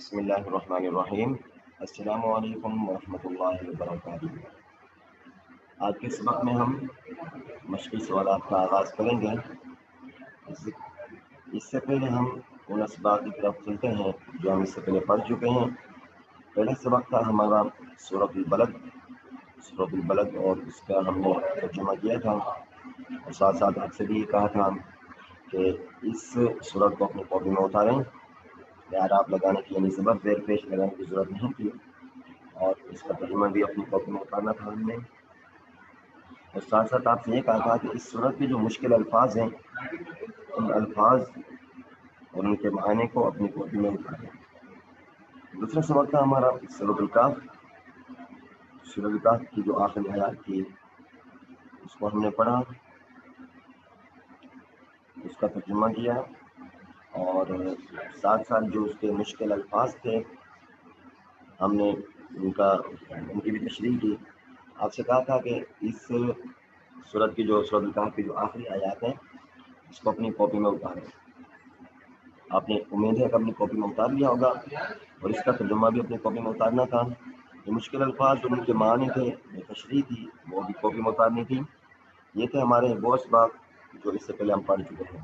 بسم اللہ الرحمن الرحیم۔ السلام علیکم ورحمۃ اللہ وبرکاتہ۔ آج کے سبق میں ہم مشقی سوالات کا آغاز کریں گے۔ اس سے پہلے ہم ان اسباق کی طرف چلتے ہیں جو ہم اس سے پہلے پڑھ چکے ہیں۔ پہلا سبق تھا ہمارا سورۃ البلد اور اس کا ہم نے ترجمہ کیا تھا، اور ساتھ ساتھ آپ سے بھی یہ کہا تھا کہ اس سورت کو اپنی کاپی میں اتاریں۔ اعراب لگانے کی یعنی سبب زیر پیش لگانے کی ضرورت نہیں تھی، اور اس کا ترجمہ بھی اپنی کاپی میں اتارنا تھا ہم نے۔ اور ساتھ ساتھ آپ سے یہ کہا تھا کہ اس سورت کے جو مشکل الفاظ ہیں ان الفاظ اور ان کے معنی کو اپنی کاپی میں اتاریں۔ دوسرا سبق تھا ہمارا سورۃ الکہف کی جو آخری آیات تھی اس کو ہم نے پڑھا، اس کا ترجمہ کیا، اور ساتھ ساتھ جو اس کے مشکل الفاظ تھے ہم نے ان کی بھی تشریح کی۔ آپ سے کہا تھا کہ اس سورت الکہف کی جو آخری آیات ہیں اس کو اپنی کاپی میں اتاریں۔ آپ نے امید ہے کہ اپنی کاپی میں اتار لیا ہوگا، اور اس کا ترجمہ بھی اپنی کاپی میں اتارنا تھا۔ جو مشکل الفاظ جو ان کے معنی تھے، جو تشریح تھی، وہ بھی کاپی میں اتارنی تھی۔ یہ تھے ہمارے وہ اسباق جو اس سے پہلے ہم پڑھ چکے ہیں۔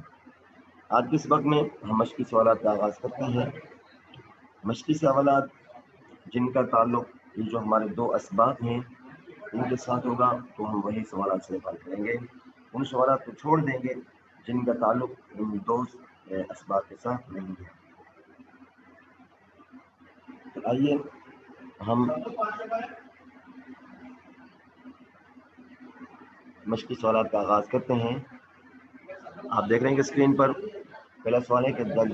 آج کے سبق میں ہم مشقی سوالات کا آغاز کرتے ہیں۔ مشقی سوالات جن کا تعلق یہ جو ہمارے دو اسباق ہیں ان کے ساتھ ہوگا، تو ہم وہی سوالات سے حل کریں گے۔ ان سوالات کو چھوڑ دیں گے جن کا تعلق ان دو اسباق کے ساتھ نہیں ہے۔ تو آئیے ہم مشقی سوالات کا آغاز کرتے ہیں۔ آپ دیکھ رہے ہیں کہ اسکرین پر پہلا سوال ہے کہ درج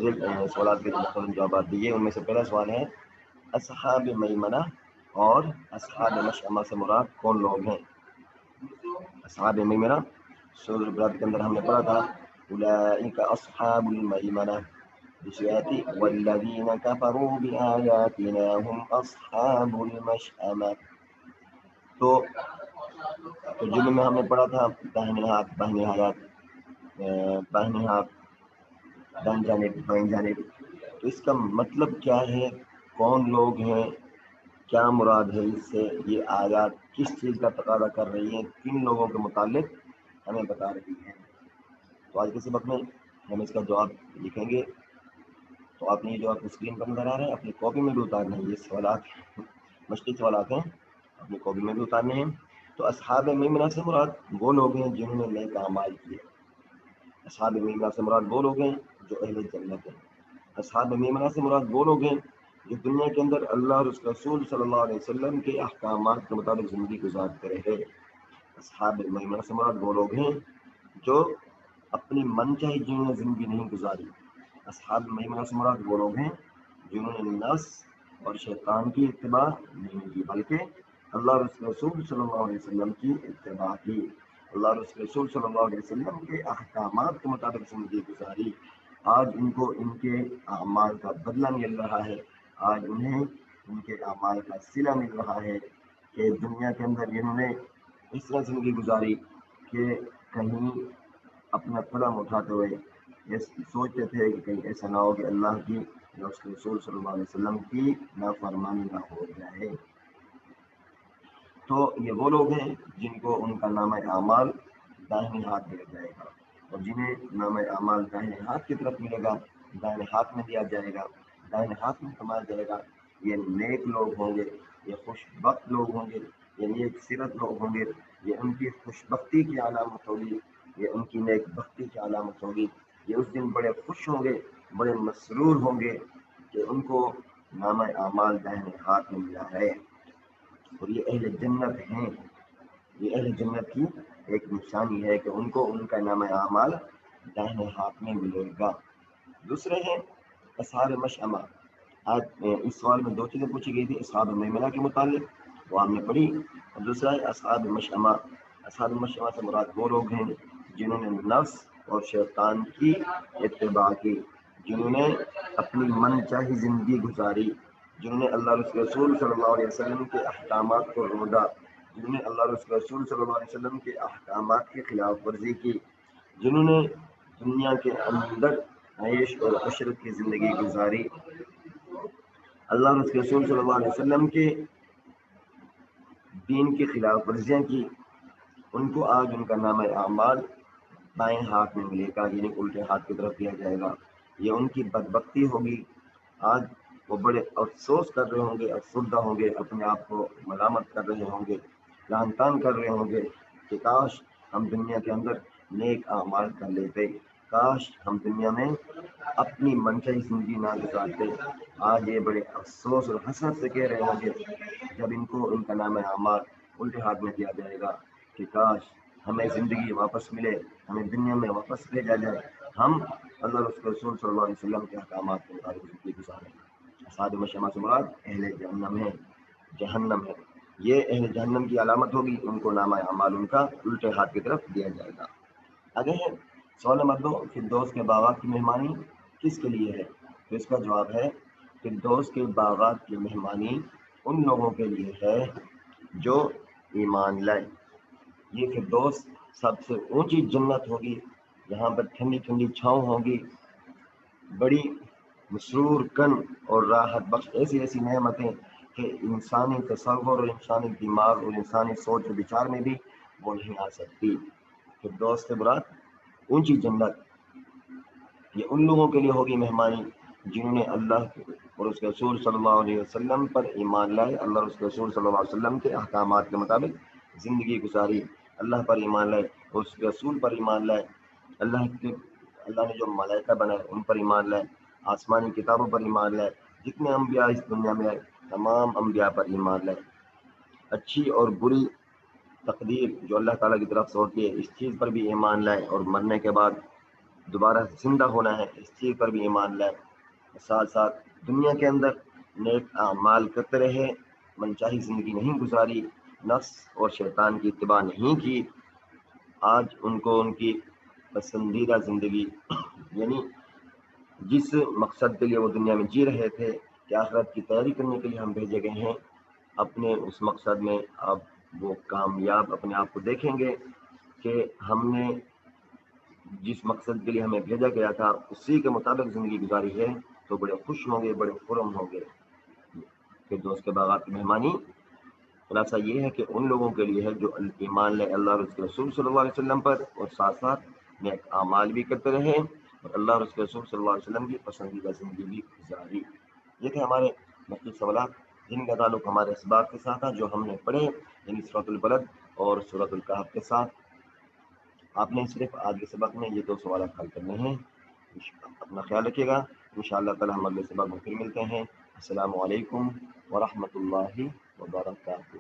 سوالات کے مختلف جوابات دیے۔ ان میں سے پہلا سوال ہے اصحاب میمنہ اور اصحاب مشأمہ سے مراد کون لوگ ہیں؟ اصحاب میمنہ سورۃ البلد کے اندر ہم نے پڑھا تھا اولئک اصحاب المیمنہ، دوسری آیت تھی والذین کفروا بآیاتنا هم اصحاب المشأمہ۔ تو ترجمے میں ہم نے پڑھا تھا داہنے ہاتھ بائیں ہاتھ دائیں جانب بائیں جانب۔ تو اس کا مطلب کیا ہے، کون لوگ ہیں، کیا مراد ہے اس سے، یہ آیات کس چیز کا تقاضا کر رہی ہیں، کن لوگوں کے متعلق ہمیں بتا رہی ہیں۔ تو آج کے سبق میں ہم اس کا جواب لکھیں گے۔ تو آپ نے یہ جواب اسکرین پر نظر آ رہا ہے، اپنی کاپی میں بھی اتارنے ہیں۔ یہ سوالات مشقی سوالات ہیں، اپنی کاپی میں بھی اتارنے ہیں۔ تو اصحاب میمنہ سے مراد وہ لوگ ہیں جنہوں نے نیک اعمال کیے۔ اصحاب میمنہ سے مراد وہ لوگ ہیں جو اہل جنت ہیں۔ اصحاب میمنہ سے مراد وہ لوگ ہیں جو دنیا کے اندر اللہ اور اس کے رسول صلی اللہ علیہ وسلم کے احکامات کے مطابق زندگی گزارتے رہے۔ اصحاب میمنہ سے مراد وہ لوگ ہیں جو اپنی من چاہی جنہوں نے زندگی نہیں گزاری۔ اصحاب میمنہ سے مراد وہ لوگ ہیں جنہوں نے نفس اور شیطان کی اتباع نہیں کی، بلکہ اللہ اور اس کے رسول صلی اللہ علیہ وسلم کی اتباع کی۔ اللہ اور اس کے رسول صلی اللہ علیہ وسلم کے احکامات کے مطابق زندگی گزاری۔ آج ان کو ان کے اعمال کا بدلہ مل رہا ہے، آج انہیں ان کے اعمال کا صلہ مل رہا ہے کہ دنیا کے اندر انہوں نے اس طرح زندگی گزاری کہ کہیں اپنا قدم اٹھاتے ہوئے یہ سوچتے تھے کہ کہیں ایسا نہ ہو کہ اللہ کی یا اس کے رسول صلی اللہ علیہ وسلم کی نافرمانی نہ ہو جائے۔ تو یہ وہ لوگ ہیں جن کو ان کا نامہ اعمال دائیں ہاتھ دیا جائے گا، اور جنہیں نامہ اعمال دائیں ہاتھ کی طرف ملے گا، دائیں ہاتھ میں دیا جائے گا، دائیں ہاتھ میں کمایا جائے گا، یہ نیک لوگ ہوں گے، یہ خوش بخت لوگ ہوں گے، یہ نیک سیرت لوگ ہوں گے، یہ ان کی خوش بختی کی علامت ہوگی، یہ ان کی نیک بختی کی علامت ہوگی۔ یہ اس دن بڑے خوش ہوں گے، بڑے مسرور ہوں گے کہ ان کو نامہ اعمال دائیں ہاتھ میں ملا ہے، اور یہ اہل جنت ہیں۔ یہ اہل جنت کی ایک نشانی ہے کہ ان کو ان کا نامہ اعمال دائیں ہاتھ میں ملے گا۔ دوسرے ہیں اصحاب مشأمہ۔ آج اس سوال میں دو چیزیں پوچھی گئی تھی، اصحاب میمنہ کے متعلق، وہ ہم نے پڑھی، اور دوسرا ہے اصحاب مشأمہ۔ اصحاب مشأمہ سے مراد وہ لوگ ہیں جنہوں نے نفس اور شیطان کی اتباع کی، جنہوں نے اپنی من چاہی زندگی گزاری، جنہوں نے اللہ اور اس کے رسول صلی اللہ علیہ وسلم کے احکامات کو روڑا، جنہوں نے اللہ اور اس کے رسول صلی اللہ علیہ وسلم کے احکامات کی خلاف ورزی کی، جنہوں نے دنیا کے اندر عیش اور عشرت کی زندگی گزاری، اللہ اور اس کے رسول صلی اللہ علیہ وسلم کے دین کی خلاف ورزیاں کی، ان کو آج ان کا نام اعمال بائیں ہاتھ میں ملے گا، یعنی الٹے ہاتھ کی طرف دیا جائے گا۔ یہ ان کی بدبختی ہوگی۔ آج وہ بڑے افسوس کر رہے ہوں گے، افسردہ ہوں گے، اپنے آپ کو ملامت کر رہے ہوں گے، لعن طعن کر رہے ہوں گے کہ کاش ہم دنیا کے اندر نیک اعمال کر لیتے، کاش ہم دنیا میں اپنی منشائی زندگی نہ گزارتے۔ آج یہ بڑے افسوس اور حسرت سے کہہ رہے ہوں گے جب ان کو ان کا نام اعمال الٹے ہاتھ میں دیا جائے گا کہ کاش ہمیں زندگی واپس ملے، ہمیں دنیا میں واپس بھیجا جائے، ہم اللہ اور اس کے رسول صلی اللہ علیہ وسلم کے احکامات کے مطابق زندگی گزاریں۔ اصحاب مشأمہ سے مراد اہل جہنم ہے، جہنم ہے۔ یہ اہل جہنم کی علامت ہوگی، ان کو نامہ اعمال ان کا الٹے ہاتھ کی طرف دیا جائے گا۔ آگے ہے سوال نمبر 2، فردوس کے باغات کی مہمانی کس کے لیے ہے؟ تو اس کا جواب ہے فردوس کے باغات کی مہمانی ان لوگوں کے لیے ہے جو ایمان لائے۔ یہ فردوس سب سے اونچی جنت ہوگی، یہاں پر ٹھنڈی ٹھنڈی چھاؤں ہوگی، بڑی مسرور کن اور راحت بخش ایسی ایسی نعمتیں کہ انسانی تصور اور انسانی دماغ اور انسانی سوچ و بچار میں بھی وہ نہیں آ سکتی۔ فردوس سے مراد اونچی جنت، یہ ان لوگوں کے لیے ہوگی مہمانی جنہوں نے اللہ اور اس کے رسول صلی اللہ علیہ وسلم پر ایمان لائے، اللہ اور اس کے رسول صلی اللہ علیہ وسلم کے احکامات کے مطابق زندگی گزاری، اللہ پر ایمان لائے اور اس کے رسول پر ایمان لائے، اللہ نے جو ملائکہ بنائے ان پر ایمان لائے، آسمانی کتابوں پر ایمان لائے، جتنے انبیاء اس دنیا میں آئے تمام انبیاء پر ایمان لائے، اچھی اور بری تقدیر جو اللہ تعالیٰ کی طرف سے ہوتی ہے اس چیز پر بھی ایمان لائے، اور مرنے کے بعد دوبارہ زندہ ہونا ہے اس چیز پر بھی ایمان لائے، ساتھ ساتھ دنیا کے اندر نیک اعمال کرتے رہے، منچاہی زندگی نہیں گزاری، نفس اور شیطان کی اتباع نہیں کی۔ آج ان کو ان کی پسندیدہ زندگی یعنی جس مقصد کے لیے وہ دنیا میں جی رہے تھے کہ آخرت کی تیاری کرنے کے لیے ہم بھیجے گئے ہیں، اپنے اس مقصد میں اب وہ کامیاب اپنے آپ کو دیکھیں گے کہ ہم نے جس مقصد کے لیے ہمیں بھیجا گیا تھا اسی کے مطابق زندگی گزاری ہے، تو بڑے خوش ہوں گے، بڑے خرم ہوں گے۔ پھر دوست کے باغات کی مہمانی خلاصہ یہ ہے کہ ان لوگوں کے لیے ہے جو ایمان لے اللہ اور اس کے رسول صلی اللہ علیہ وسلم پر، اور ساتھ ساتھ نیک اعمال بھی کرتے رہے اور اللہ اور اس کے رسول صلی اللہ علیہ وسلم کی پسندیدہ زندگی بھی گزاری۔ یہ تھے ہمارے مختلف سوالات جن کا تعلق ہمارے اسباق کے ساتھ تھا جو ہم نے پڑھے، یعنی سورۃ البلد اور سورۃ الکہف کے ساتھ۔ آپ نے صرف آج کے سبق میں یہ 2 سوالات حل کرنے ہیں۔ اپنا خیال رکھیے گا، انشاءاللہ تعالی ہم اگلے سبق میں پھر ملتے ہیں۔ السلام علیکم ورحمۃ اللہ وبرکاتہ۔